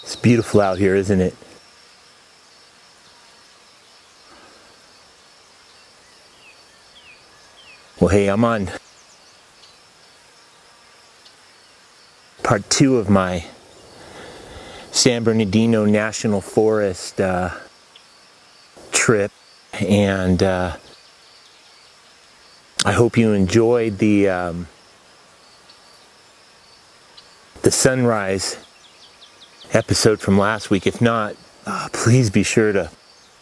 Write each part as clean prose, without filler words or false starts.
It's beautiful out here, isn't it? Well, hey, I'm on part 2 of my San Bernardino National Forest trip, and I hope you enjoyed the sunrise episode from last week. If not, please be sure to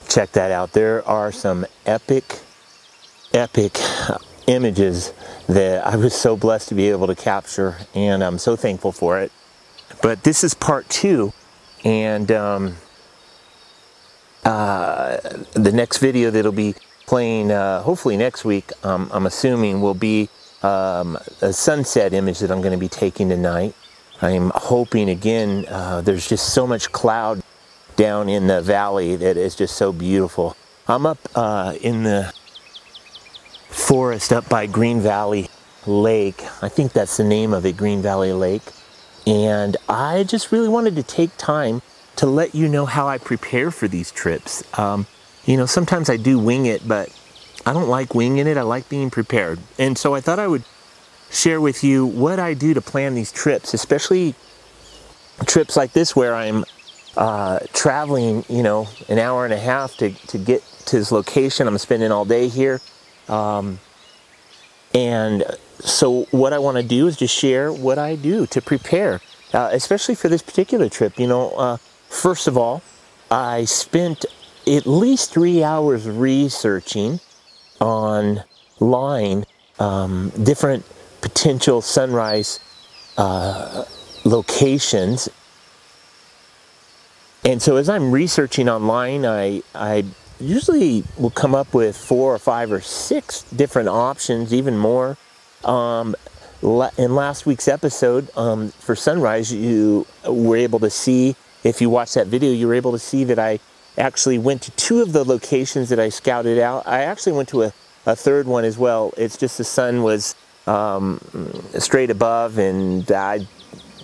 check that out. There are some epic images that I was so blessed to be able to capture, and I'm so thankful for it. But this is part 2, and the next video that'll be playing hopefully next week, I'm assuming, will be a sunset image that I'm going to be taking tonight. I'm hoping, again, there's just so much cloud down in the valley that is just so beautiful. I'm up in the forest up by Green Valley Lake. I think that's the name of it, Green Valley Lake. And I just really wanted to take time to let you know how I prepare for these trips. You know, sometimes I do wing it, but I don't like winging it. I like being prepared. And so I thought I would share with you what I do to plan these trips, especially trips like this where I'm traveling, you know, an hour and a half to get to this location. I'm spending all day here. And so what I want to do is just share what I do to prepare, especially for this particular trip. You know, first of all, I spent at least 3 hours researching online different potential sunrise locations. And so as I'm researching online, I usually will come up with 4 or 5 or 6 different options, even more. In last week's episode for sunrise, you were able to see, if you watched that video, you were able to see that I actually went to 2 of the locations that I scouted out. I actually went to a third one as well. It's just the sun was straight above, and I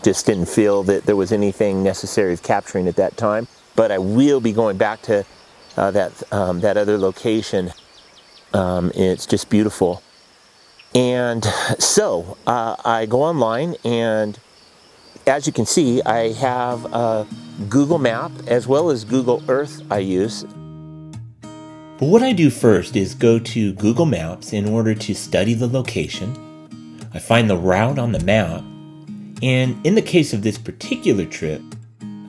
just didn't feel that there was anything necessary of capturing at that time. But I will be going back to that other location. It's just beautiful. And so I go online, and as you can see, I have a Google Map as well as Google Earth I use. But what I do first is go to Google Maps in order to study the location. I find the route on the map, and in the case of this particular trip,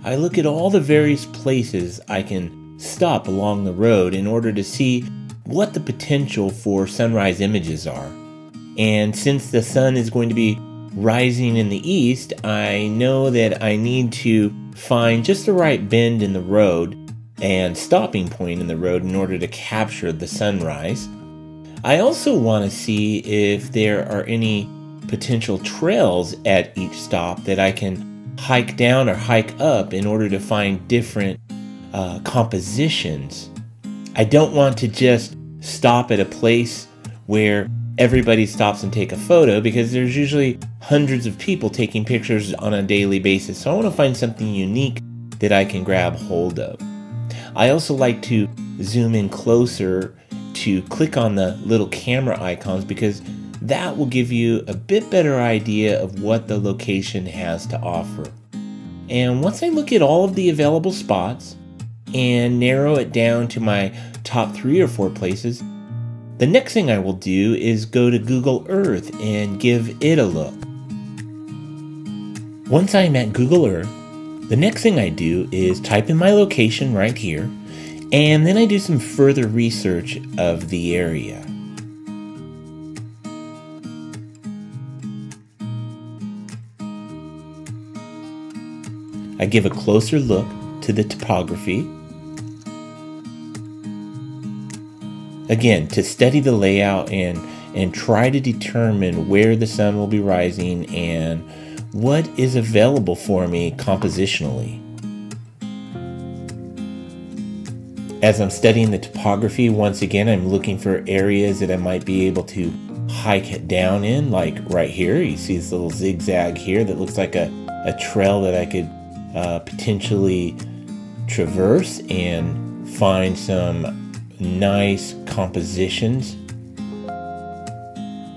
I look at all the various places I can stop along the road in order to see what the potential for sunrise images are. And since the sun is going to be rising in the east, I know that I need to find just the right bend in the road and stopping point in the road in order to capture the sunrise. I also want to see if there are any potential trails at each stop that I can hike down or hike up in order to find different compositions. I don't want to just stop at a place where everybody stops and take a photo, because there's usually hundreds of people taking pictures on a daily basis. So I want to find something unique that I can grab hold of. I also like to zoom in closer to click on the little camera icons, because that will give you a bit better idea of what the location has to offer. And once I look at all of the available spots and narrow it down to my top 3 or 4 places, the next thing I will do is go to Google Earth and give it a look. Once I'm at Google Earth, the next thing I do is type in my location right here, and then I do some further research of the area. I give a closer look to the topography. Again, to study the layout and try to determine where the sun will be rising and what is available for me compositionally. As I'm studying the topography, once again, I'm looking for areas that I might be able to hike down in, like right here. You see this little zigzag here that looks like a trail that I could potentially traverse and find some nice compositions.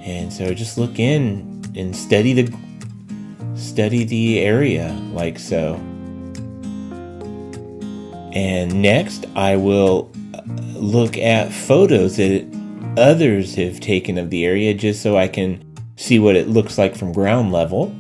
And so just look in and study the area like so. And next I will look at photos that others have taken of the area, just so I can see what it looks like from ground level.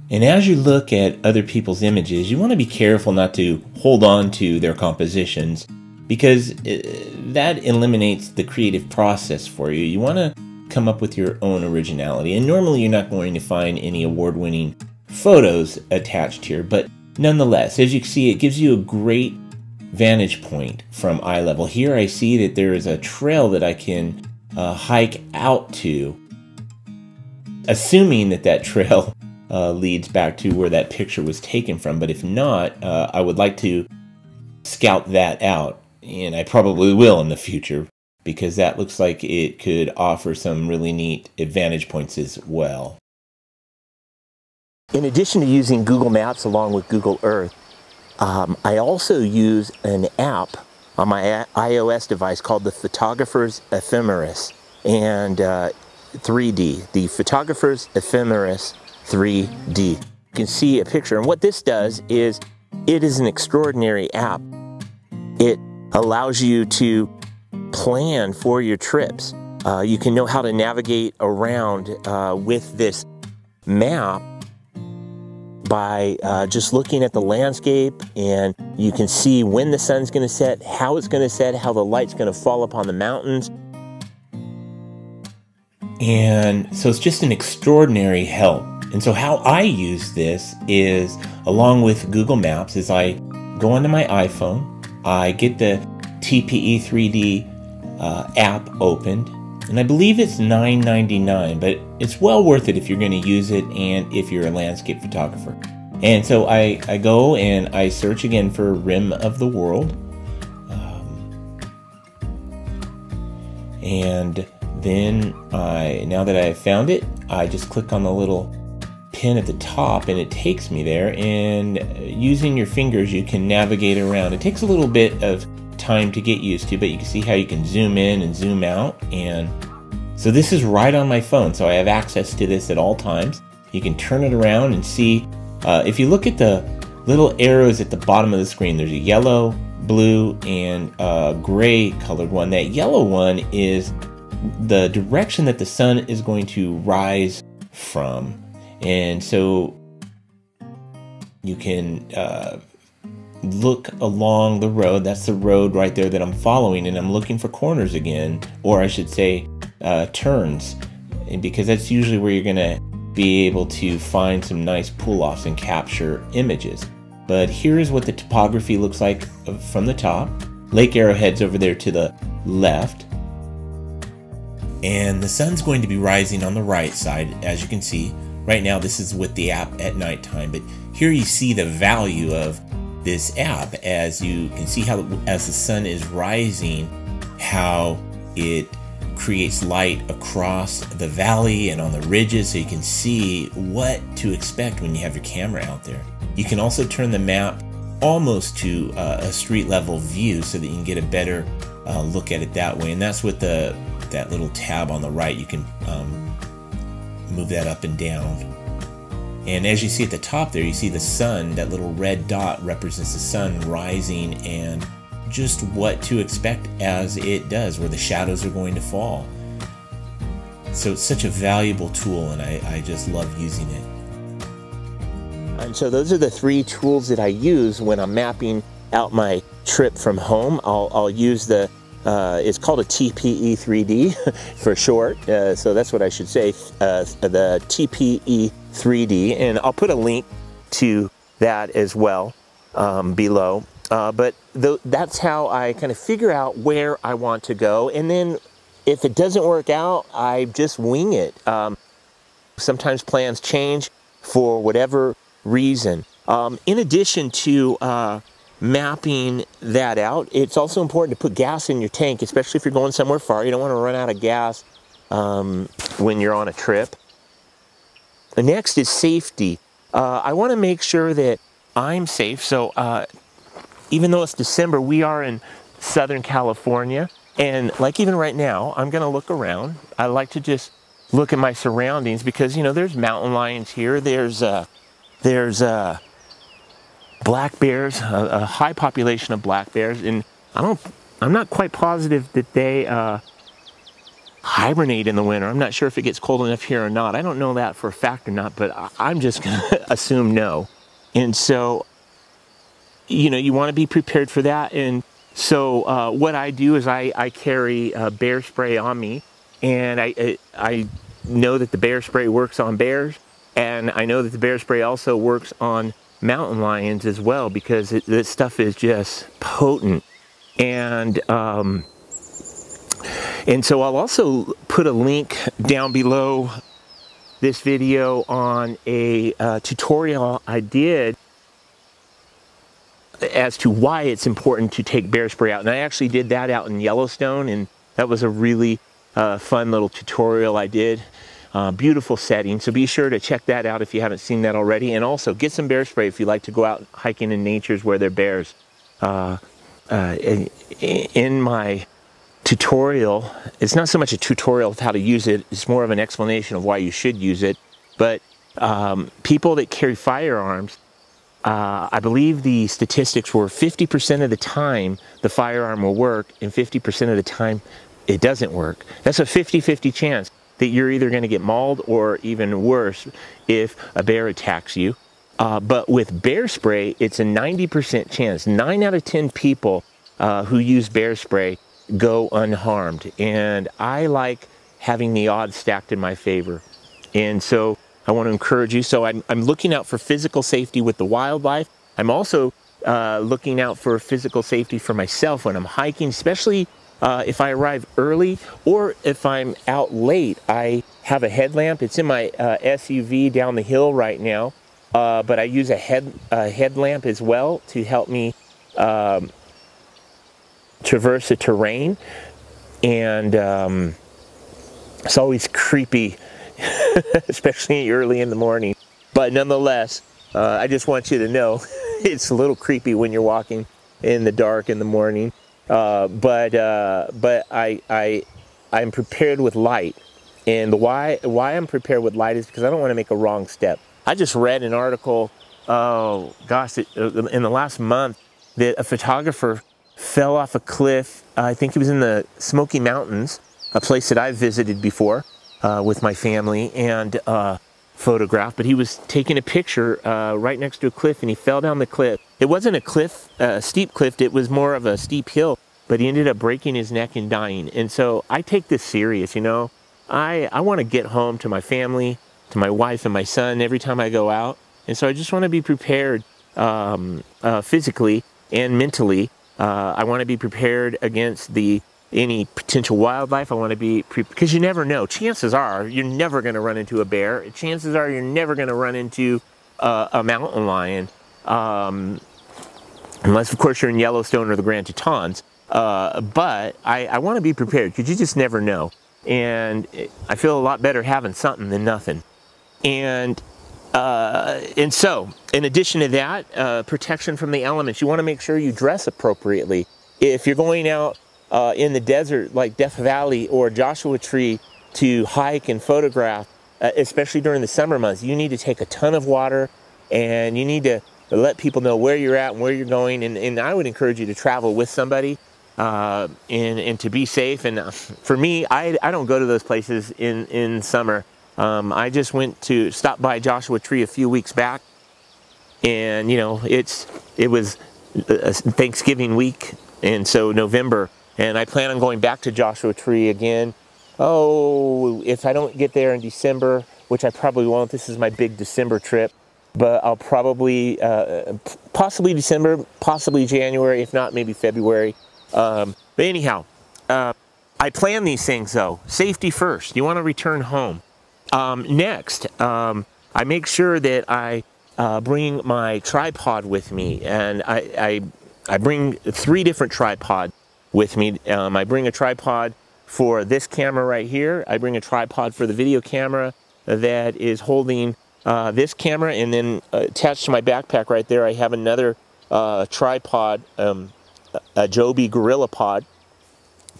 And as you look at other people's images, you want to be careful not to hold on to their compositions, because that eliminates the creative process for you. You want to come up with your own originality. And normally you're not going to find any award-winning photos attached here, but nonetheless, as you can see, it gives you a great vantage point from eye level. Here I see that there is a trail that I can hike out to, assuming that trail leads back to where that picture was taken from. But if not, I would like to scout that out, and I probably will in the future, because that looks like it could offer some really neat vantage points as well. In addition to using Google Maps along with Google Earth, I also use an app on my iOS device called the Photographer's Ephemeris and 3D, the Photographer's Ephemeris 3D. You can see a picture, and what this does is it is an extraordinary app. It allows you to plan for your trips. You can know how to navigate around with this map by just looking at the landscape, and you can see when the sun's going to set, how it's going to set, how the light's going to fall upon the mountains. And so it's just an extraordinary help. And so how I use this is, along with Google Maps, is I go onto my iPhone, I get the TPE 3D app opened, and I believe it's $9.99, but it's well worth it if you're going to use it and if you're a landscape photographer. And so I go and I search again for Rim of the World. And then now that I've found it, I just click on the little pin at the top and it takes me there, and using your fingers you can navigate around. It takes a little bit of time to get used to, but you can see how you can zoom in and zoom out. And so this is right on my phone, so I have access to this at all times. You can turn it around and see, if you look at the little arrows at the bottom of the screen, there's a yellow, blue, and gray colored one. That yellow one is the direction that the sun is going to rise from. And so you can look along the road. That's the road right there that I'm following, and I'm looking for corners again, or I should say turns, and because that's usually where you're gonna be able to find some nice pull-offs and capture images. But here's what the topography looks like from the top. Lake Arrowhead's over there to the left, and the sun's going to be rising on the right side. As you can see right now, this is with the app at nighttime, but here you see the value of this app. As you can see how as the sun is rising, how it creates light across the valley and on the ridges, so you can see what to expect when you have your camera out there. You can also turn the map almost to a street level view so that you can get a better look at it that way, and that's with that little tab on the right. You can move that up and down. And as you see at the top there, you see the sun. That little red dot represents the sun rising and just what to expect as it does, where the shadows are going to fall. So it's such a valuable tool, and I just love using it. And so those are the three tools that I use when I'm mapping out my trip from home. I'll use the it's called a TPE 3D for short, so that's what I should say, the TPE 3D, and I'll put a link to that as well below. But that's how I kind of figure out where I want to go, and then if it doesn't work out, I just wing it. Sometimes plans change for whatever reason. In addition to mapping that out, it's also important to put gas in your tank, especially if you're going somewhere far. You don't want to run out of gas when you're on a trip. The next is safety. I want to make sure that I'm safe. So even though it's December, we are in Southern California. And like even right now, I'm gonna look around. I like to just look at my surroundings because, you know, there's mountain lions here. There's black bears, a high population of black bears. And I'm not quite positive that they hibernate in the winter. I'm not sure if it gets cold enough here or not. I don't know that for a fact or not, but I'm just gonna assume no. And so, you know, you want to be prepared for that. And so what I do is I carry bear spray on me, and I know that the bear spray works on bears, and I know that the bear spray also works on mountain lions as well, because this stuff is just potent. And so I'll also put a link down below this video on a tutorial I did as to why it's important to take bear spray out. And I actually did that out in Yellowstone, and that was a really fun little tutorial I did. Beautiful setting, so be sure to check that out if you haven't seen that already. And also get some bear spray if you like to go out hiking in natures where there are bears. In my tutorial, it's not so much a tutorial of how to use it, it's more of an explanation of why you should use it. But people that carry firearms, I believe the statistics were 50% of the time the firearm will work, and 50% of the time it doesn't work. That's a 50-50 chance that you're either going to get mauled or even worse if a bear attacks you. But with bear spray, it's a 90% chance. 9 out of 10 people who use bear spray go unharmed. And I like having the odds stacked in my favor. And so I want to encourage you. So I'm looking out for physical safety with the wildlife. I'm also looking out for physical safety for myself when I'm hiking, especially if I arrive early or if I'm out late. I have a headlamp. It's in my SUV down the hill right now, but I use a headlamp as well to help me traverse the terrain. And it's always creepy, especially early in the morning. But nonetheless, I just want you to know it's a little creepy when you're walking in the dark in the morning. But I'm prepared with light. And why I'm prepared with light is because I don't want to make a wrong step. I just read an article, oh gosh, in the last month, that a photographer fell off a cliff. I think it was in the Smoky Mountains, a place that I've visited before with my family, and photographed. But he was taking a picture right next to a cliff, and he fell down the cliff. It wasn't a cliff, steep cliff, it was more of a steep hill, but he ended up breaking his neck and dying. And so I take this serious, you know. I want to get home to my family, to my wife and my son every time I go out. And so I just want to be prepared physically and mentally. I want to be prepared against any potential wildlife. I want to be, because you never know. Chances are you're never going to run into a bear. Chances are you're never going to run into a mountain lion. Unless, of course, you're in Yellowstone or the Grand Tetons. But I want to be prepared, because you just never know. And I feel a lot better having something than nothing. And so, in addition to that, protection from the elements. You want to make sure you dress appropriately. If you're going out in the desert like Death Valley or Joshua Tree to hike and photograph, especially during the summer months, you need to take a ton of water, and you need to let people know where you're at and where you're going. And I would encourage you to travel with somebody and to be safe. And for me, I don't go to those places in summer. I just stopped by Joshua Tree a few weeks back, and you know, it was Thanksgiving week, and so November, and I plan on going back to Joshua Tree again. Oh, if I don't get there in December, which I probably won't. This is my big December trip, but I'll probably possibly December, possibly January, if not maybe February. But anyhow, I plan these things though. Safety first. You want to return home. Next, I make sure that I bring my tripod with me, and I bring 3 different tripods with me. I bring a tripod for this camera right here. I bring a tripod for the video camera that is holding this camera, and then attached to my backpack right there, I have another tripod, a Joby Gorilla Pod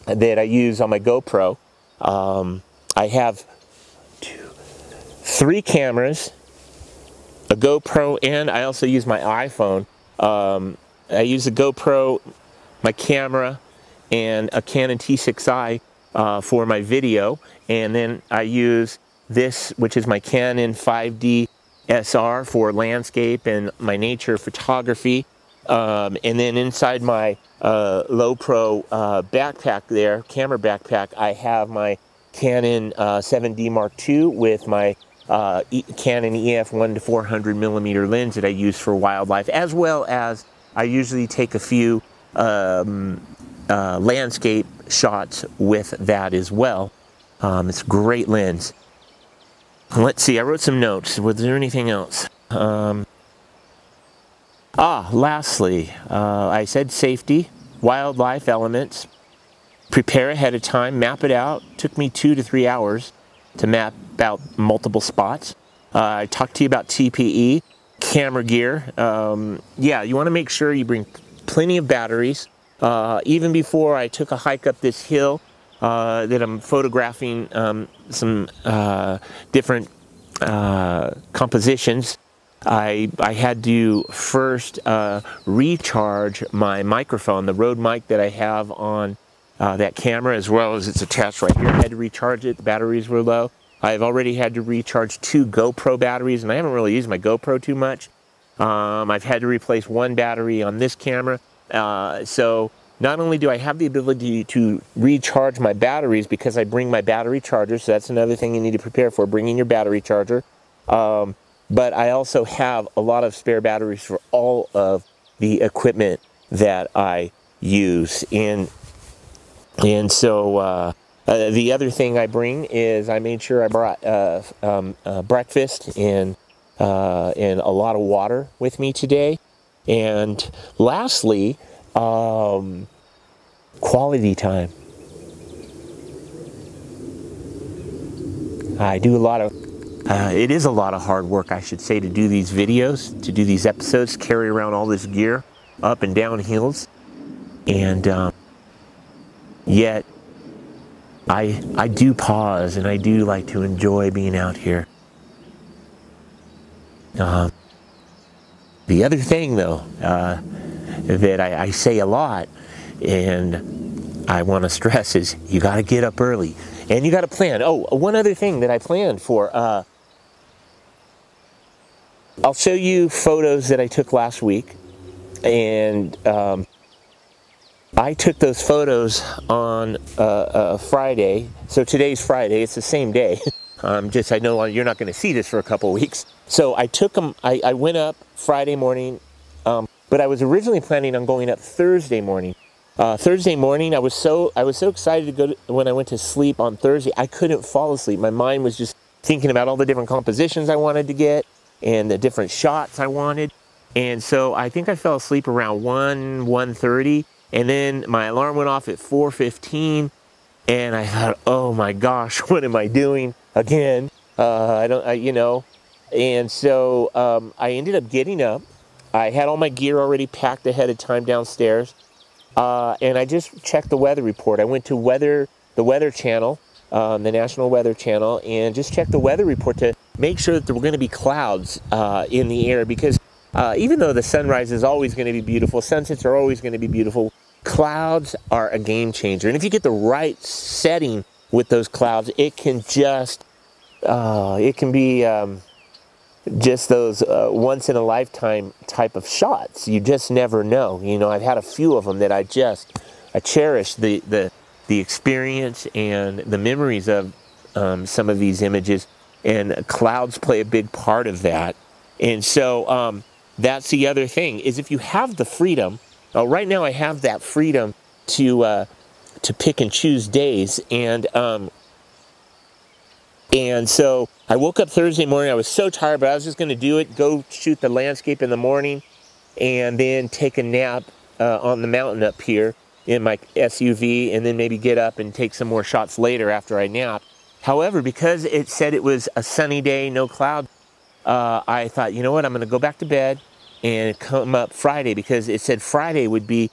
that I use on my GoPro. I have 3 cameras, a GoPro, and I also use my iPhone. I use the GoPro, my camera, and a Canon T6i for my video, and then I use this, which is my Canon 5D SR for landscape and my nature photography. And then inside my low pro backpack there, camera backpack, I have my Canon 7D Mark II with my Canon EF 1-400 millimeter lens that I use for wildlife, as well as I usually take a few landscape shots with that as well. It's a great lens. Let's see, I wrote some notes. Was there anything else? Lastly, I said safety, wildlife elements, prepare ahead of time, map it out. Took me 2 to 3 hours to map out multiple spots. I talked to you about TPE, camera gear. Yeah, you want to make sure you bring plenty of batteries. Even before I took a hike up this hill that I'm photographing some different compositions, I had to first recharge my microphone, the Rode mic that I have on that camera, as well as it's attached right here. I had to recharge it. The batteries were low. I've already had to recharge 2 GoPro batteries, and I haven't really used my GoPro too much. I've had to replace 1 battery on this camera. So not only do I have the ability to recharge my batteries because I bring my battery charger, so that's another thing you need to prepare for, bringing your battery charger. But I also have a lot of spare batteries for all of the equipment that I use. And so the other thing I bring is I made sure I brought breakfast and a lot of water with me today. And lastly, quality time. I do a lot of, it is a lot of hard work, I should say, to do these videos, to do these episodes, carry around all this gear up and down hills. And yet, I do pause, and I do like to enjoy being out here. The other thing, though, that I say a lot, and I want to stress, is you got to get up early, and you got to plan. Oh, one other thing that I planned for, I'll show you photos that I took last week, and I took those photos on Friday. So today's Friday, it's the same day. I know you're not going to see this for a couple of weeks. So I took them, I went up Friday morning, but I was originally planning on going up Thursday morning. Thursday morning, I was so excited to go when I went to sleep on Thursday, I couldn't fall asleep. My mind was just thinking about all the different compositions I wanted to get and the different shots I wanted. And so I think I fell asleep around 1:30, and then my alarm went off at 4:15, and I thought, oh my gosh, what am I doing again? And so I ended up getting up. I had all my gear already packed ahead of time downstairs, and I just checked the weather report. I went to the Weather Channel, the National Weather Channel, and just checked the weather report to make sure that there were going to be clouds in the air, because even though the sunrise is always going to be beautiful, sunsets are always going to be beautiful, clouds are a game changer. And if you get the right setting with those clouds, it can just, it can be just those once in a lifetime type of shots. You just never know. You know, I've had a few of them that I cherish the experience and the memories of some of these images, and clouds play a big part of that. And so that's the other thing, is if you have the freedom. Right now I have that freedom to pick and choose days, and so I woke up Thursday morning. I was so tired, but I was just going to do it, go shoot the landscape in the morning, and then take a nap on the mountain up here in my SUV, and then maybe get up and take some more shots later after I nap. However, because it said it was a sunny day, no clouds, I thought, you know what, I'm going to go back to bed and come up Friday, because it said Friday would be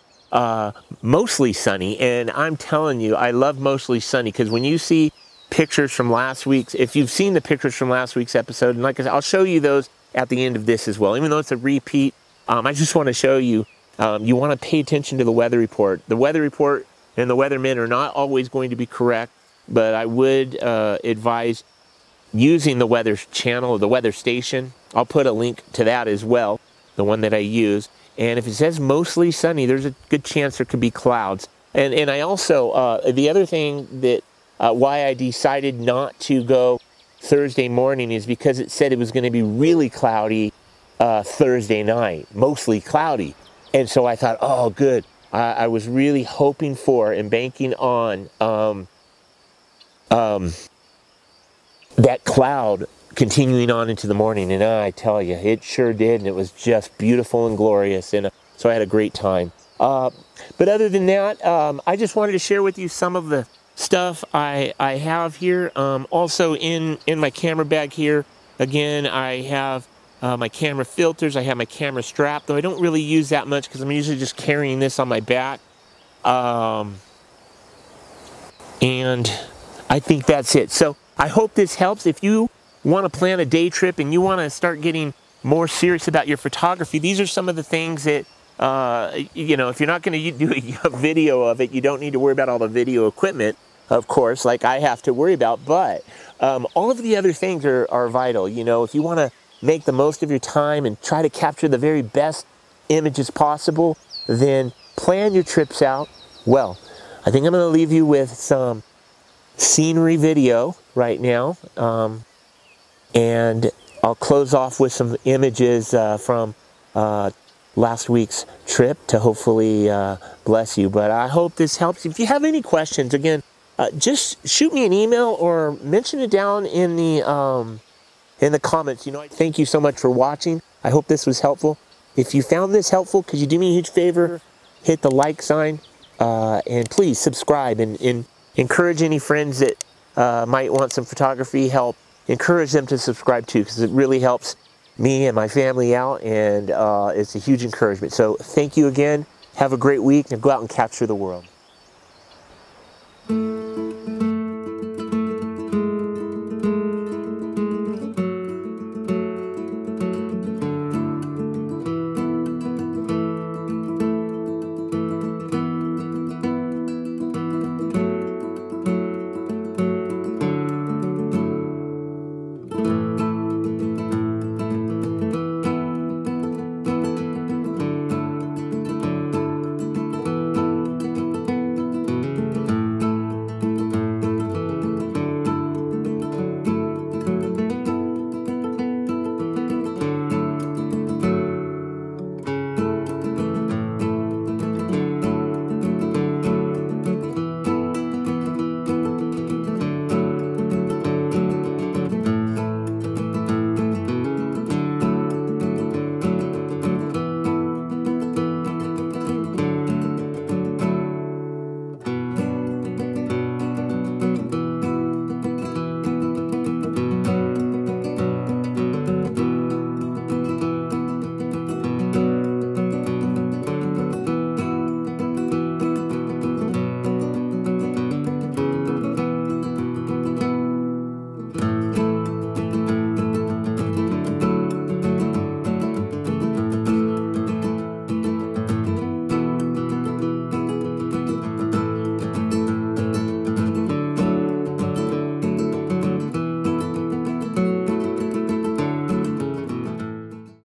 mostly sunny. And I'm telling you, I love mostly sunny, because when you see pictures from last week's, if you've seen the pictures from last week's episode, and like I said, I'll show you those at the end of this as well, even though it's a repeat. I just want to show you, you want to pay attention to the weather report. The weather report and the weathermen are not always going to be correct, but I would advise using the weather channel or the weather station. I'll put a link to that as well, the one that I use. And if it says mostly sunny, there's a good chance there could be clouds. And I also, the other thing that, why I decided not to go Thursday morning is because it said it was going to be really cloudy Thursday night, mostly cloudy. And so I thought, oh, good. I was really hoping for and banking on that cloud continuing on into the morning. And I tell you, it sure did. And it was just beautiful and glorious. And so I had a great time. But other than that, I just wanted to share with you some of the stuff I have here. Also in my camera bag here, again, I have my camera filters. I have my camera strap, though I don't really use that much because I'm usually just carrying this on my back. And I think that's it. So I hope this helps. If you want to plan a day trip and you want to start getting more serious about your photography, these are some of the things that, you know, if you're not going to do a video of it, you don't need to worry about all the video equipment, of course, like I have to worry about. But all of the other things are vital. You know, if you want to make the most of your time and try to capture the very best images possible, then plan your trips out well. I think I'm going to leave you with some scenery video right now, and I'll close off with some images from last week's trip to hopefully bless you. But I hope this helps. If you have any questions, again, just shoot me an email or mention it down in the comments. You know, thank you so much for watching. I hope this was helpful. If you found this helpful, could you do me a huge favor? Hit the like sign, and please subscribe, and encourage any friends that might want some photography help. Encourage them to subscribe too, because it really helps me and my family out, and it's a huge encouragement. So thank you again. Have a great week, and go out and capture the world.